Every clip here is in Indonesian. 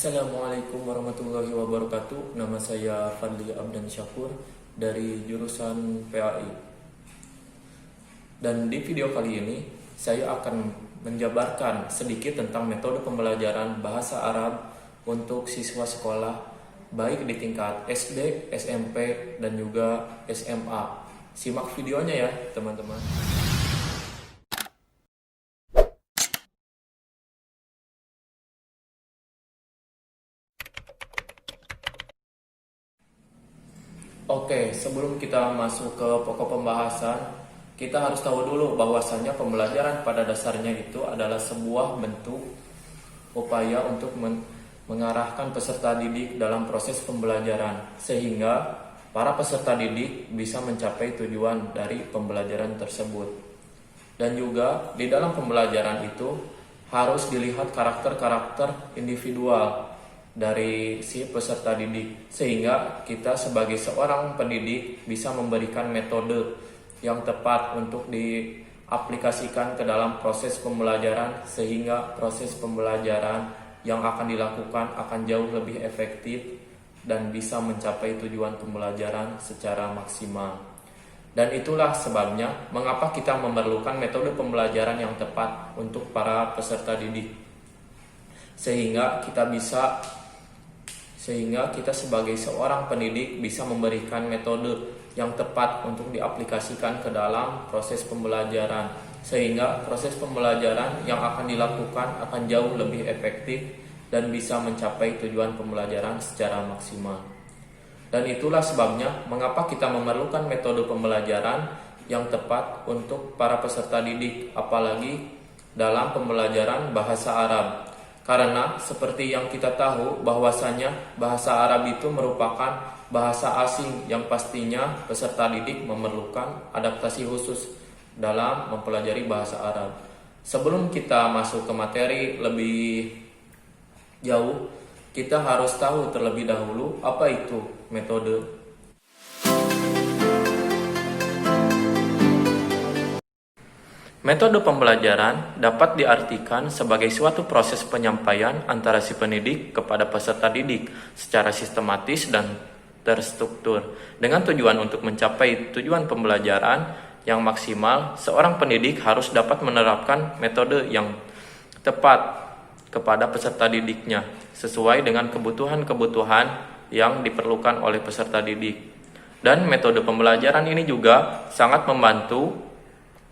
Assalamualaikum warahmatullahi wabarakatuh. Nama saya Fadli Abdan Syakur dari jurusan PAI. Dan di video kali ini saya akan menjabarkan sedikit tentang metode pembelajaran bahasa Arab untuk siswa sekolah baik di tingkat SD, SMP, dan juga SMA. Simak videonya ya, teman-teman. Oke, sebelum kita masuk ke pokok pembahasan, kita harus tahu dulu bahwasannya pembelajaran pada dasarnya itu adalah sebuah bentuk upaya untuk mengarahkan peserta didik dalam proses pembelajaran, sehingga para peserta didik bisa mencapai tujuan dari pembelajaran tersebut. Dan juga di dalam pembelajaran itu harus dilihat karakter-karakter individual dari si peserta didik, sehingga kita sebagai seorang pendidik bisa memberikan metode yang tepat untuk diaplikasikan ke dalam proses pembelajaran, sehingga proses pembelajaran yang akan dilakukan akan jauh lebih efektif dan bisa mencapai tujuan pembelajaran secara maksimal. Dan itulah sebabnya mengapa kita memerlukan metode pembelajaran yang tepat untuk para peserta didik, sehingga kita sebagai seorang pendidik bisa memberikan metode yang tepat untuk diaplikasikan ke dalam proses pembelajaran, sehingga proses pembelajaran yang akan dilakukan akan jauh lebih efektif dan bisa mencapai tujuan pembelajaran secara maksimal. Dan itulah sebabnya mengapa kita memerlukan metode pembelajaran yang tepat untuk para peserta didik, apalagi dalam pembelajaran bahasa Arab. Karena seperti yang kita tahu bahwasanya bahasa Arab itu merupakan bahasa asing yang pastinya peserta didik memerlukan adaptasi khusus dalam mempelajari bahasa Arab. Sebelum kita masuk ke materi lebih jauh, kita harus tahu terlebih dahulu apa itu metode. Metode pembelajaran dapat diartikan sebagai suatu proses penyampaian antara si pendidik kepada peserta didik secara sistematis dan terstruktur. Dengan tujuan untuk mencapai tujuan pembelajaran yang maksimal, seorang pendidik harus dapat menerapkan metode yang tepat kepada peserta didiknya sesuai dengan kebutuhan-kebutuhan yang diperlukan oleh peserta didik. Dan metode pembelajaran ini juga sangat membantu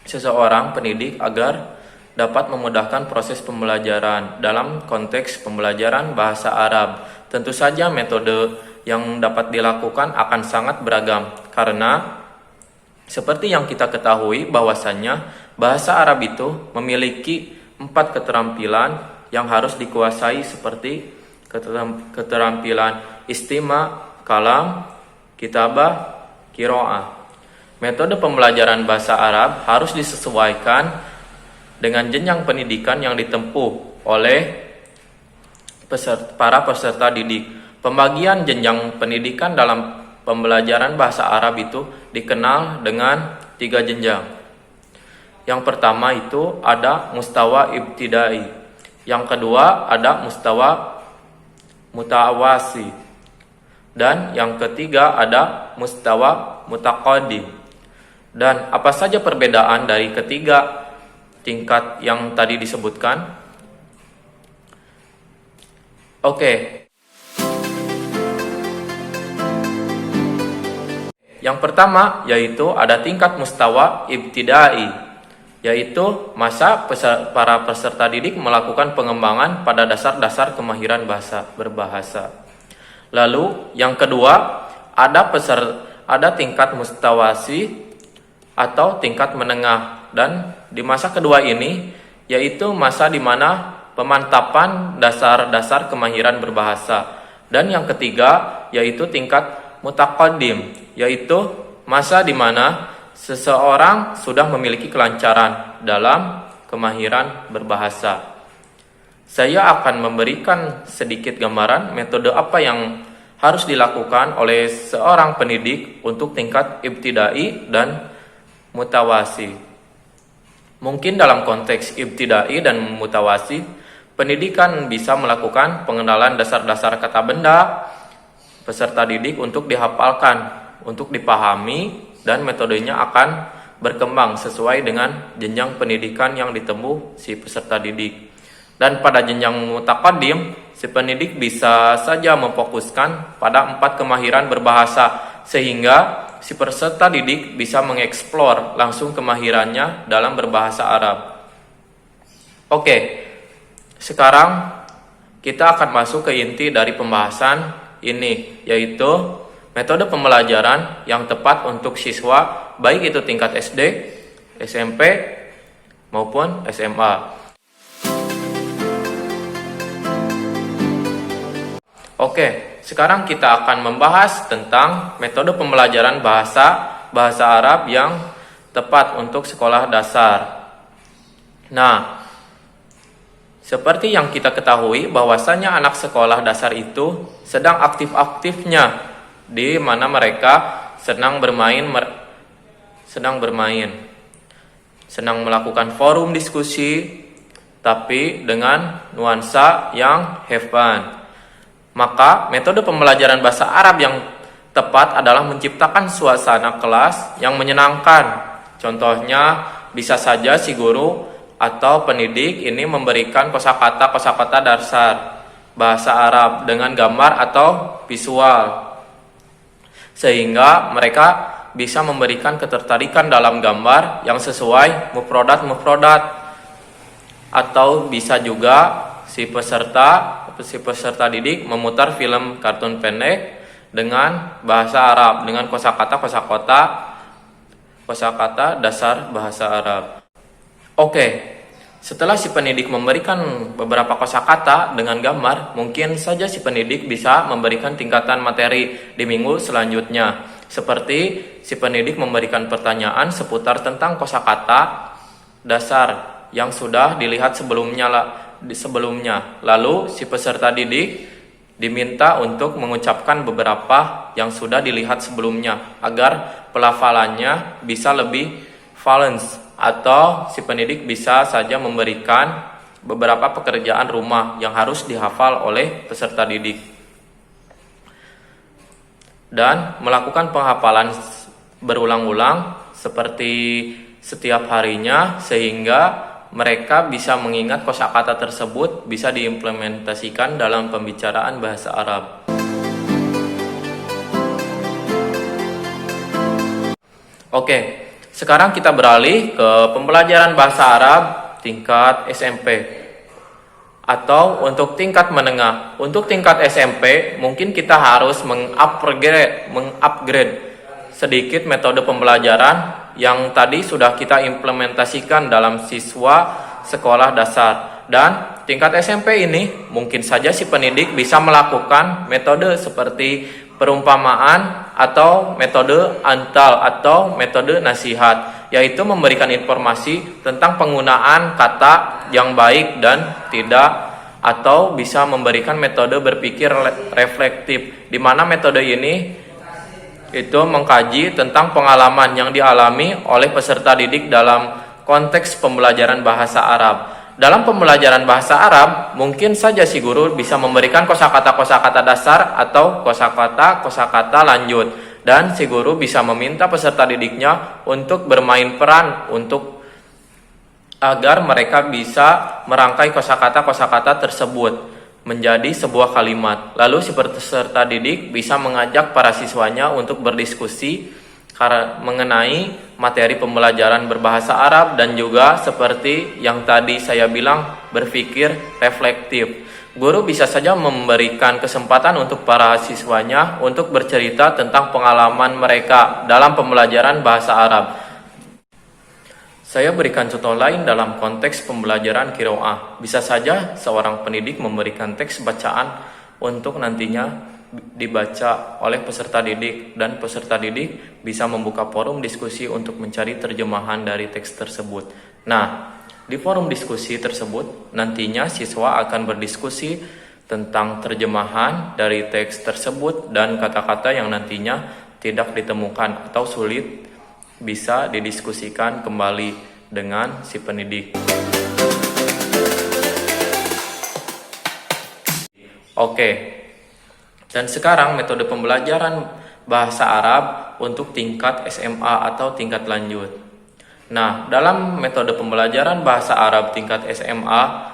seseorang pendidik agar dapat memudahkan proses pembelajaran dalam konteks pembelajaran bahasa Arab. Tentu saja metode yang dapat dilakukan akan sangat beragam, karena seperti yang kita ketahui bahwasannya bahasa Arab itu memiliki 4 keterampilan yang harus dikuasai, seperti keterampilan istima, kalam, kitabah, qiraah. Metode pembelajaran bahasa Arab harus disesuaikan dengan jenjang pendidikan yang ditempuh oleh para peserta didik. Pembagian jenjang pendidikan dalam pembelajaran bahasa Arab itu dikenal dengan 3 jenjang. Yang pertama itu ada mustawa ibtidai. Yang kedua ada mustawa mutawasi. Dan yang ketiga ada mustawa mutaqaddim. Dan apa saja perbedaan dari ketiga tingkat yang tadi disebutkan? Oke. Yang pertama yaitu ada tingkat mustawa ibtidai, yaitu masa para peserta didik melakukan pengembangan pada dasar-dasar kemahiran berbahasa. Lalu yang kedua ada tingkat mustawasi atau tingkat menengah, dan di masa kedua ini yaitu masa di mana pemantapan dasar-dasar kemahiran berbahasa. Dan yang ketiga yaitu tingkat mutaqaddim, yaitu masa di mana seseorang sudah memiliki kelancaran dalam kemahiran berbahasa. Saya akan memberikan sedikit gambaran metode apa yang harus dilakukan oleh seorang pendidik untuk tingkat ibtidai dan mutawasi. Mungkin dalam konteks ibtidai dan mutawasi, Pendidikan bisa melakukan pengenalan dasar-dasar kata benda peserta didik untuk dihafalkan, untuk dipahami, dan metodenya akan berkembang sesuai dengan jenjang pendidikan yang ditempuh si peserta didik. Dan pada jenjang mutaqaddim, si pendidik bisa saja memfokuskan pada 4 kemahiran berbahasa, sehingga si peserta didik bisa mengeksplor langsung kemahirannya dalam berbahasa Arab. Oke, sekarang kita akan masuk ke inti dari pembahasan ini, yaitu metode pembelajaran yang tepat untuk siswa, baik itu tingkat SD, SMP, maupun SMA. Oke, sekarang kita akan membahas tentang metode pembelajaran bahasa Arab yang tepat untuk sekolah dasar. Nah, seperti yang kita ketahui bahwasanya anak sekolah dasar itu sedang aktif-aktifnya, di mana mereka senang melakukan forum diskusi, tapi dengan nuansa yang have fun. Maka metode pembelajaran bahasa Arab yang tepat adalah menciptakan suasana kelas yang menyenangkan. Contohnya bisa saja si guru atau pendidik ini memberikan kosakata dasar bahasa Arab dengan gambar atau visual, sehingga mereka bisa memberikan ketertarikan dalam gambar yang sesuai mufrodat, atau bisa juga si peserta didik memutar film kartun pendek dengan bahasa Arab dengan kosakata dasar bahasa Arab. Oke, setelah si pendidik memberikan beberapa kosakata dengan gambar, mungkin saja si pendidik bisa memberikan tingkatan materi di minggu selanjutnya. Seperti si pendidik memberikan pertanyaan seputar tentang kosakata dasar yang sudah dilihat sebelumnya. Lalu si peserta didik diminta untuk mengucapkan beberapa yang sudah dilihat sebelumnya agar pelafalannya bisa lebih balance, atau si pendidik bisa saja memberikan beberapa pekerjaan rumah yang harus dihafal oleh peserta didik dan melakukan penghafalan berulang-ulang seperti setiap harinya, sehingga mereka bisa mengingat kosakata tersebut bisa diimplementasikan dalam pembicaraan bahasa Arab. Oke, sekarang kita beralih ke pembelajaran bahasa Arab tingkat SMP atau untuk tingkat menengah. Untuk tingkat SMP mungkin kita harus mengupgrade sedikit metode pembelajaran yang tadi sudah kita implementasikan dalam siswa sekolah dasar. Dan tingkat SMP ini mungkin saja si pendidik bisa melakukan metode seperti perumpamaan atau metode antal atau metode nasihat, yaitu memberikan informasi tentang penggunaan kata yang baik dan tidak, atau bisa memberikan metode berpikir reflektif, di mana metode ini itu mengkaji tentang pengalaman yang dialami oleh peserta didik dalam konteks pembelajaran bahasa Arab. Dalam pembelajaran bahasa Arab, mungkin saja si guru bisa memberikan kosakata dasar atau kosakata lanjut, dan si guru bisa meminta peserta didiknya untuk bermain peran agar mereka bisa merangkai kosakata tersebut menjadi sebuah kalimat. Lalu si peserta didik bisa mengajak para siswanya untuk berdiskusi mengenai materi pembelajaran berbahasa Arab, dan juga seperti yang tadi saya bilang, berpikir reflektif. Guru bisa saja memberikan kesempatan untuk para siswanya untuk bercerita tentang pengalaman mereka dalam pembelajaran bahasa Arab. Saya berikan contoh lain dalam konteks pembelajaran qiraah. Bisa saja seorang pendidik memberikan teks bacaan untuk nantinya dibaca oleh peserta didik, dan peserta didik bisa membuka forum diskusi untuk mencari terjemahan dari teks tersebut. Nah, di forum diskusi tersebut nantinya siswa akan berdiskusi tentang terjemahan dari teks tersebut, dan kata-kata yang nantinya tidak ditemukan atau sulit bisa didiskusikan kembali dengan si pendidik. Oke. Dan sekarang metode pembelajaran bahasa Arab untuk tingkat SMA atau tingkat lanjut. Nah, dalam metode pembelajaran bahasa Arab tingkat SMA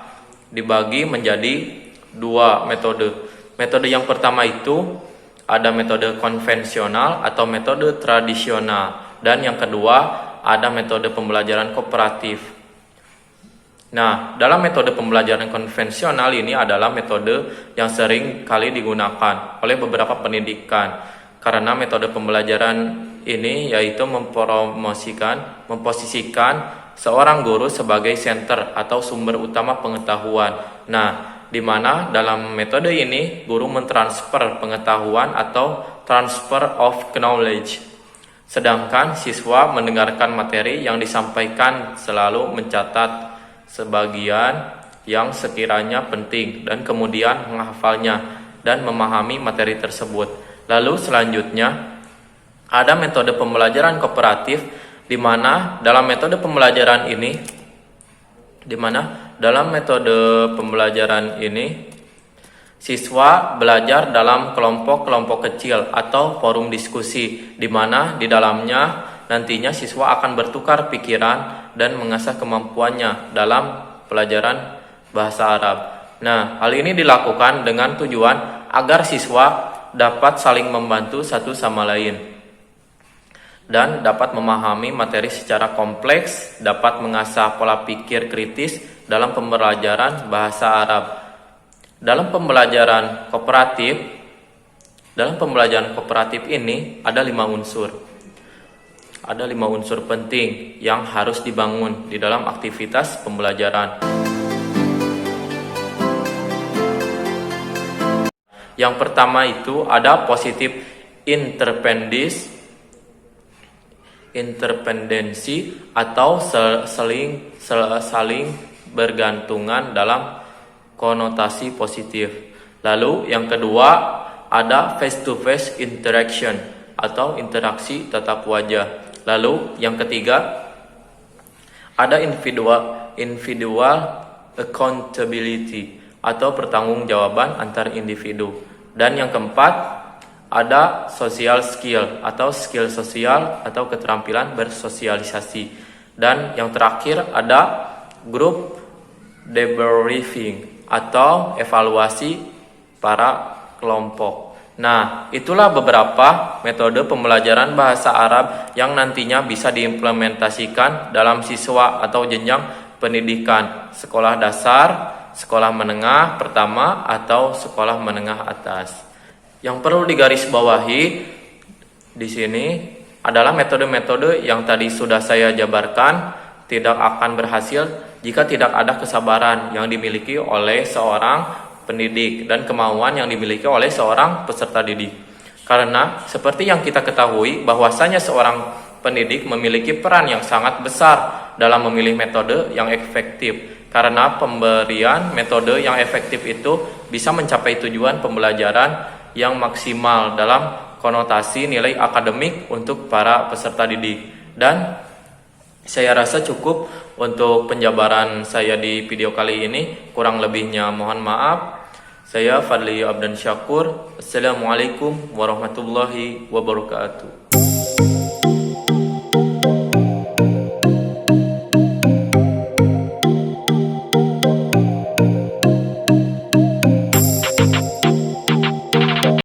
dibagi menjadi dua metode. Metode yang pertama itu ada metode konvensional atau metode tradisional, dan yang kedua ada metode pembelajaran kooperatif. Nah, dalam metode pembelajaran konvensional ini adalah metode yang sering kali digunakan oleh beberapa pendidikan, karena metode pembelajaran ini yaitu memposisikan seorang guru sebagai center atau sumber utama pengetahuan. Nah, di mana dalam metode ini guru mentransfer pengetahuan atau transfer of knowledge, sedangkan siswa mendengarkan materi yang disampaikan, selalu mencatat sebagian yang sekiranya penting dan kemudian menghafalnya dan memahami materi tersebut. Lalu selanjutnya ada metode pembelajaran kooperatif, di mana dalam metode pembelajaran ini siswa belajar dalam kelompok-kelompok kecil atau forum diskusi, di mana di dalamnya nantinya siswa akan bertukar pikiran dan mengasah kemampuannya dalam pelajaran bahasa Arab. Nah, hal ini dilakukan dengan tujuan agar siswa dapat saling membantu satu sama lain dan dapat memahami materi secara kompleks, dapat mengasah pola pikir kritis dalam pembelajaran bahasa Arab. Dalam pembelajaran kooperatif ini ada 5 unsur. Ada 5 unsur penting yang harus dibangun di dalam aktivitas pembelajaran. Yang pertama itu ada positif interdependensi atau saling bergantungan dalam konotasi positif. Lalu yang kedua ada face-to-face interaction atau interaksi tatap wajah. Lalu yang ketiga ada individual accountability atau pertanggungjawaban antar individu. Dan yang keempat ada social skill atau skill sosial atau keterampilan bersosialisasi. Dan yang terakhir ada group debriefing atau evaluasi para kelompok. Nah, itulah beberapa metode pembelajaran bahasa Arab yang nantinya bisa diimplementasikan dalam siswa atau jenjang pendidikan sekolah dasar, sekolah menengah pertama, atau sekolah menengah atas. Yang perlu digarisbawahi di sini adalah metode-metode yang tadi sudah saya jabarkan tidak akan berhasil jika tidak ada kesabaran yang dimiliki oleh seorang pendidik dan kemauan yang dimiliki oleh seorang peserta didik. Karena seperti yang kita ketahui bahwasanya seorang pendidik memiliki peran yang sangat besar dalam memilih metode yang efektif. Karena pemberian metode yang efektif itu bisa mencapai tujuan pembelajaran yang maksimal dalam konotasi nilai akademik untuk para peserta didik. Dan saya rasa cukup untuk penjabaran saya di video kali ini. Kurang lebihnya mohon maaf. Saya Fadli Abdan Syakur. Assalamualaikum warahmatullahi wabarakatuh.